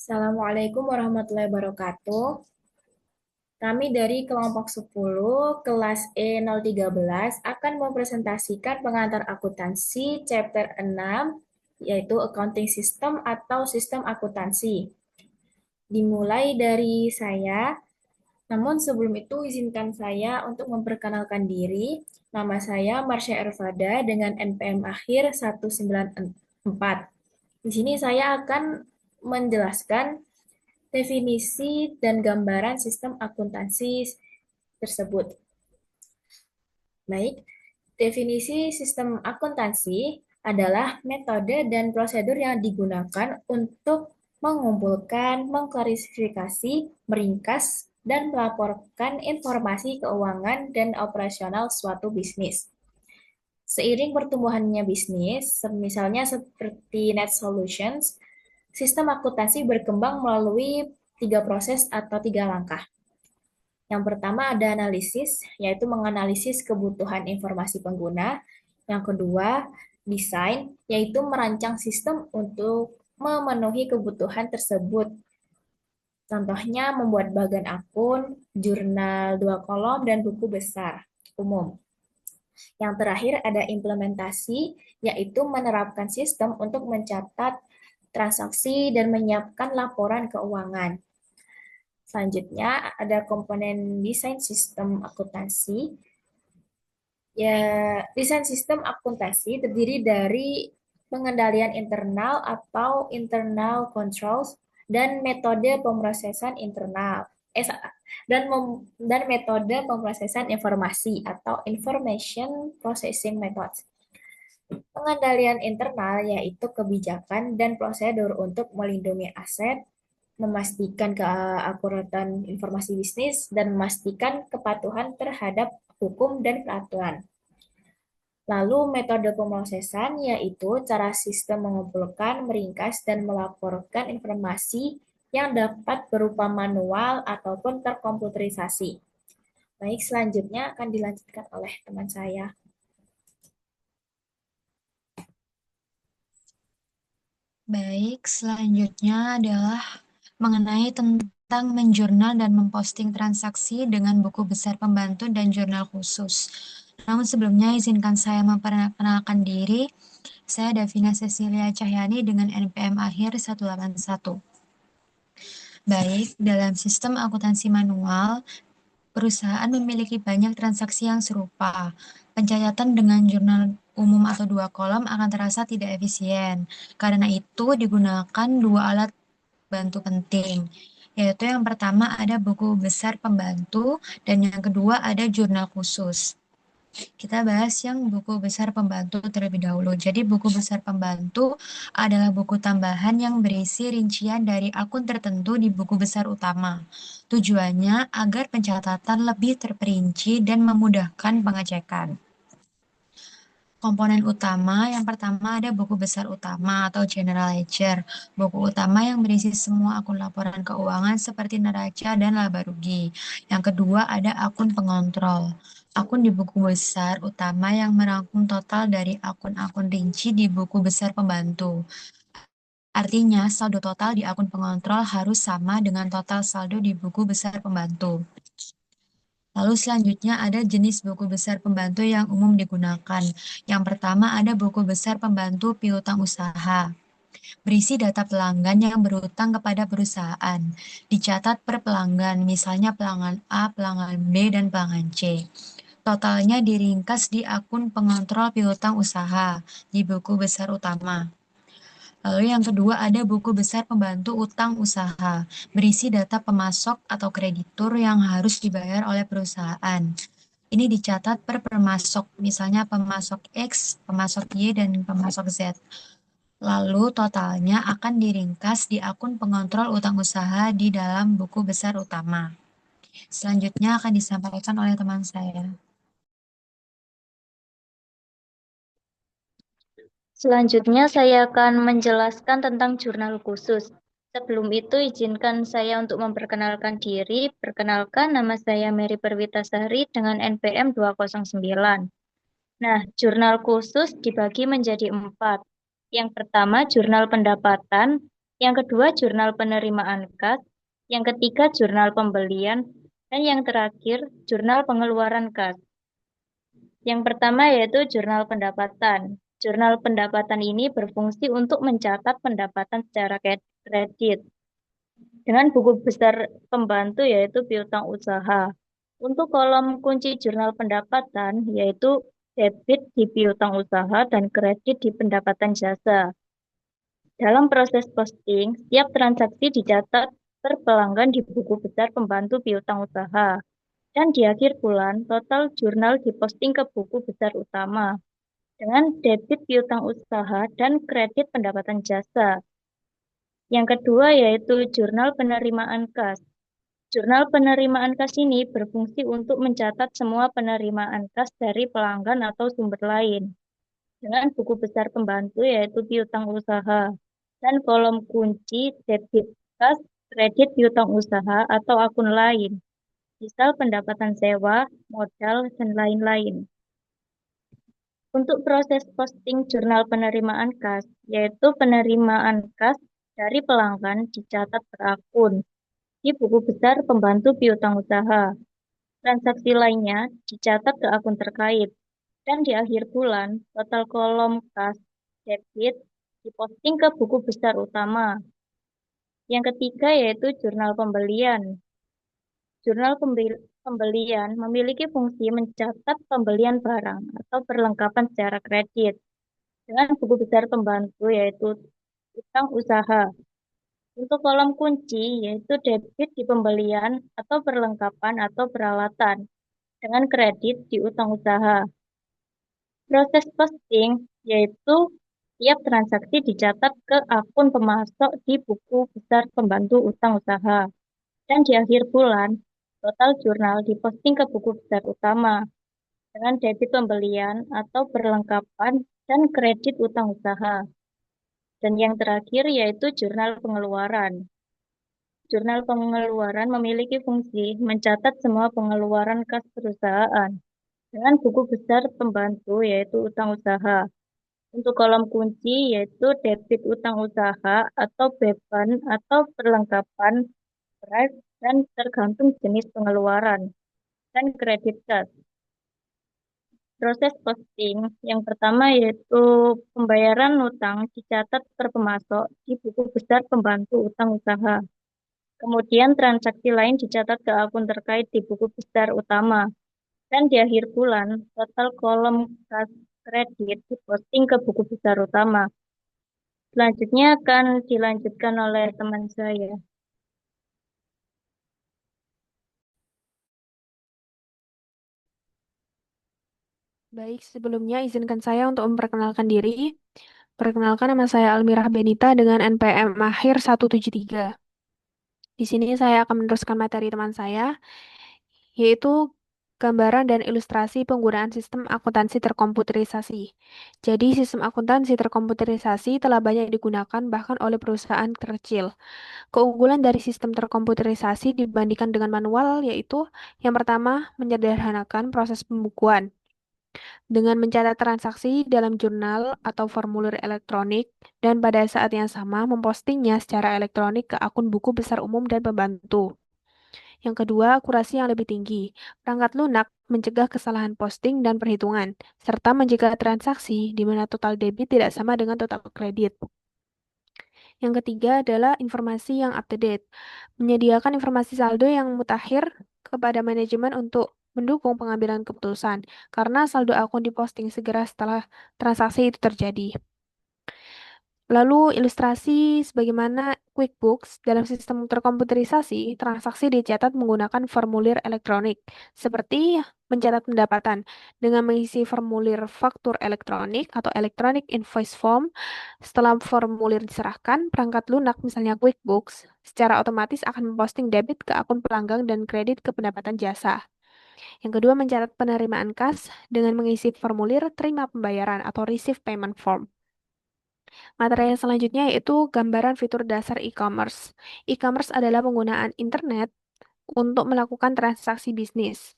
Assalamualaikum warahmatullahi wabarakatuh. Kami dari kelompok 10 kelas E013 akan mempresentasikan pengantar akuntansi chapter 6 yaitu accounting system atau sistem akuntansi. Dimulai dari saya, namun sebelum itu izinkan saya untuk memperkenalkan diri. Nama saya Marsha Ervada dengan NPM akhir 194. Di sini saya akan menjelaskan definisi dan gambaran sistem akuntansi tersebut. Baik, definisi sistem akuntansi adalah metode dan prosedur yang digunakan untuk mengumpulkan, mengklarifikasi, meringkas, dan melaporkan informasi keuangan dan operasional suatu bisnis. Seiring pertumbuhannya bisnis, misalnya seperti Net Solutions, sistem akuntansi berkembang melalui tiga proses atau tiga langkah. Yang pertama ada analisis, yaitu menganalisis kebutuhan informasi pengguna. Yang kedua, desain, yaitu merancang sistem untuk memenuhi kebutuhan tersebut. Contohnya membuat bagan akun, jurnal 2 kolom, dan buku besar umum. Yang terakhir ada implementasi, yaitu menerapkan sistem untuk mencatat transaksi dan menyiapkan laporan keuangan. Selanjutnya ada komponen desain sistem akuntansi. Ya, desain sistem akuntansi terdiri dari pengendalian internal atau internal controls dan metode pemrosesan internal. Dan metode pemrosesan informasi atau information processing methods. Pengendalian internal yaitu kebijakan dan prosedur untuk melindungi aset, memastikan keakuratan informasi bisnis, dan memastikan kepatuhan terhadap hukum dan peraturan. Lalu metode pemrosesan yaitu cara sistem mengumpulkan, meringkas, dan melaporkan informasi yang dapat berupa manual ataupun terkomputerisasi. Baik, selanjutnya akan dilanjutkan oleh teman saya. Baik, selanjutnya adalah mengenai tentang menjurnal dan memposting transaksi dengan buku besar pembantu dan jurnal khusus. Namun sebelumnya izinkan saya memperkenalkan diri. Saya Davina Cecilia Cahyani dengan NPM akhir 181. Baik, dalam sistem akuntansi manual, perusahaan memiliki banyak transaksi yang serupa. Pencatatan dengan jurnal umum atau 2 kolom akan terasa tidak efisien. Karena itu digunakan dua alat bantu penting, yaitu yang pertama ada buku besar pembantu dan yang kedua ada jurnal khusus. Kita bahas yang buku besar pembantu terlebih dahulu. Jadi buku besar pembantu adalah buku tambahan yang berisi rincian dari akun tertentu di buku besar utama. Tujuannya agar pencatatan lebih terperinci dan memudahkan pengecekan. Komponen utama, yang pertama ada buku besar utama atau general ledger. Buku utama yang berisi semua akun laporan keuangan seperti neraca dan laba rugi. Yang kedua ada akun pengontrol. Akun di buku besar utama yang merangkum total dari akun-akun rinci di buku besar pembantu. Artinya, saldo total di akun pengontrol harus sama dengan total saldo di buku besar pembantu. Lalu selanjutnya ada jenis buku besar pembantu yang umum digunakan. Yang pertama ada buku besar pembantu piutang usaha. Berisi data pelanggan yang berutang kepada perusahaan. Dicatat per pelanggan, misalnya pelanggan A, pelanggan B, dan pelanggan C. Totalnya diringkas di akun pengontrol piutang usaha di buku besar utama. Lalu yang kedua ada buku besar pembantu utang usaha, berisi data pemasok atau kreditur yang harus dibayar oleh perusahaan. Ini dicatat per pemasok, misalnya pemasok X, pemasok Y, dan pemasok Z. Lalu totalnya akan diringkas di akun pengontrol utang usaha di dalam buku besar utama. Selanjutnya akan disampaikan oleh teman saya. Selanjutnya saya akan menjelaskan tentang jurnal khusus. Sebelum itu izinkan saya untuk memperkenalkan diri. Perkenalkan nama saya Mary Perwitasari dengan NPM 209. Nah, jurnal khusus dibagi menjadi 4. Yang pertama jurnal pendapatan. Yang kedua, jurnal penerimaan kas. Yang ketiga, jurnal pembelian. Dan yang terakhir, jurnal pengeluaran kas. Yang pertama yaitu jurnal pendapatan. Jurnal pendapatan ini berfungsi untuk mencatat pendapatan secara kredit dengan buku besar pembantu yaitu piutang usaha. Untuk kolom kunci jurnal pendapatan yaitu debit di piutang usaha dan kredit di pendapatan jasa. Dalam proses posting, setiap transaksi dicatat per pelanggan di buku besar pembantu piutang usaha. Dan di akhir bulan, total jurnal diposting ke buku besar utama dengan debit piutang usaha dan kredit pendapatan jasa. Yang kedua yaitu jurnal penerimaan kas. Jurnal penerimaan kas ini berfungsi untuk mencatat semua penerimaan kas dari pelanggan atau sumber lain dengan buku besar pembantu yaitu piutang usaha dan kolom kunci debit kas, kredit piutang usaha atau akun lain, misal pendapatan sewa, modal, dan lain-lain. Untuk proses posting jurnal penerimaan kas, yaitu penerimaan kas dari pelanggan dicatat berakun di buku besar pembantu piutang usaha. Transaksi lainnya dicatat ke akun terkait. Dan di akhir bulan, total kolom kas debit diposting ke buku besar utama. Yang ketiga yaitu jurnal pembelian. Jurnal pembelian memiliki fungsi mencatat pembelian barang atau perlengkapan secara kredit dengan buku besar pembantu yaitu utang usaha. Untuk kolom kunci yaitu debit di pembelian atau perlengkapan atau peralatan dengan kredit di utang usaha. Proses posting yaitu tiap transaksi dicatat ke akun pemasok di buku besar pembantu utang usaha. Dan di akhir bulan, total jurnal diposting ke buku besar utama dengan debit pembelian atau perlengkapan dan kredit utang usaha. Dan yang terakhir yaitu jurnal pengeluaran. Jurnal pengeluaran memiliki fungsi mencatat semua pengeluaran kas perusahaan dengan buku besar pembantu yaitu utang usaha. Untuk kolom kunci yaitu debit utang usaha atau beban atau perlengkapan price dan tergantung jenis pengeluaran dan kredit kas. Proses posting yang pertama yaitu pembayaran utang dicatat per pemasok di buku besar pembantu utang usaha. Kemudian transaksi lain dicatat ke akun terkait di buku besar utama. Dan di akhir bulan, total kolom kas kredit diposting ke buku besar utama. Selanjutnya akan dilanjutkan oleh teman saya. Baik, sebelumnya izinkan saya untuk memperkenalkan diri. Perkenalkan, nama saya Almirah Benita dengan NPM akhir 173. Di sini saya akan meneruskan materi teman saya, yaitu gambaran dan ilustrasi penggunaan sistem akuntansi terkomputerisasi. Jadi, sistem akuntansi terkomputerisasi telah banyak digunakan bahkan oleh perusahaan kecil. Keunggulan dari sistem terkomputerisasi dibandingkan dengan manual yaitu yang pertama, menyederhanakan proses pembukuan. Dengan mencatat transaksi dalam jurnal atau formulir elektronik dan pada saat yang sama mempostingnya secara elektronik ke akun buku besar umum dan pembantu. Yang kedua, akurasi yang lebih tinggi. Perangkat lunak mencegah kesalahan posting dan perhitungan, serta mencegah transaksi di mana total debit tidak sama dengan total kredit. Yang ketiga adalah informasi yang up to date. Menyediakan informasi saldo yang mutakhir kepada manajemen untuk mendukung pengambilan keputusan, karena saldo akun diposting segera setelah transaksi itu terjadi. Lalu ilustrasi sebagaimana QuickBooks dalam sistem terkomputerisasi, transaksi dicatat menggunakan formulir elektronik, seperti mencatat pendapatan dengan mengisi formulir faktur elektronik atau electronic invoice form. Setelah formulir diserahkan, perangkat lunak misalnya QuickBooks secara otomatis akan memposting debit ke akun pelanggan dan kredit ke pendapatan jasa. Yang kedua, mencatat penerimaan kas dengan mengisi formulir terima pembayaran atau receive payment form. Materi yang selanjutnya yaitu gambaran fitur dasar e-commerce. E-commerce adalah penggunaan internet untuk melakukan transaksi bisnis.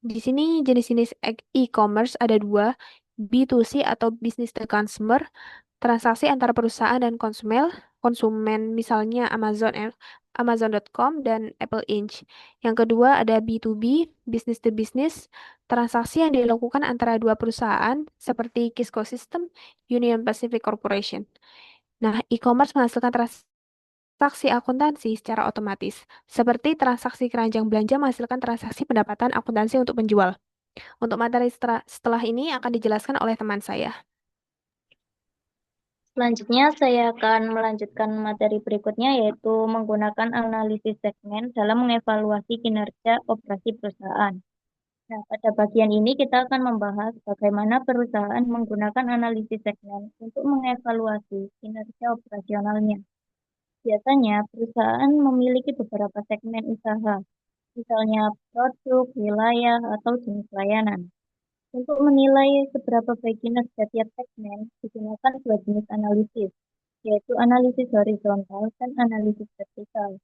Di sini jenis-jenis e-commerce ada dua, B2C atau business to consumer, transaksi antara perusahaan dan konsumen misalnya Amazon.com dan Apple Inc. Yang kedua ada B2B, business to business, transaksi yang dilakukan antara dua perusahaan seperti Kisco System, Union Pacific Corporation. Nah, e-commerce menghasilkan transaksi akuntansi secara otomatis, seperti transaksi keranjang belanja menghasilkan transaksi pendapatan akuntansi untuk penjual. Untuk materi setelah ini akan dijelaskan oleh teman saya. Selanjutnya, saya akan melanjutkan materi berikutnya, yaitu menggunakan analisis segmen dalam mengevaluasi kinerja operasi perusahaan. Nah, pada bagian ini kita akan membahas bagaimana perusahaan menggunakan analisis segmen untuk mengevaluasi kinerja operasionalnya. Biasanya, perusahaan memiliki beberapa segmen usaha, misalnya produk, wilayah, atau jenis layanan. Untuk menilai seberapa baik kinerja tiap segmen, digunakan dua jenis analisis, yaitu analisis horizontal dan analisis vertikal.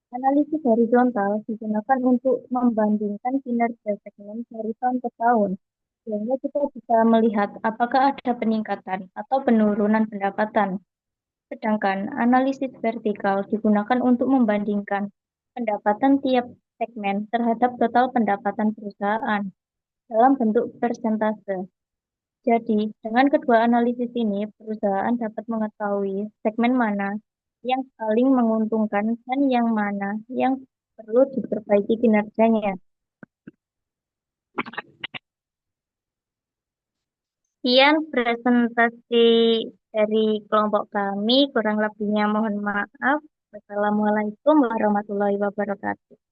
Analisis horizontal digunakan untuk membandingkan kinerja segmen dari tahun ke tahun, sehingga kita bisa melihat apakah ada peningkatan atau penurunan pendapatan. Sedangkan analisis vertikal digunakan untuk membandingkan pendapatan tiap segmen terhadap total pendapatan perusahaan dalam bentuk persentase. Jadi, dengan kedua analisis ini, perusahaan dapat mengetahui segmen mana yang paling menguntungkan dan yang mana yang perlu diperbaiki kinerjanya. Sekian presentasi dari kelompok kami, kurang lebihnya mohon maaf. Wassalamualaikum warahmatullahi wabarakatuh.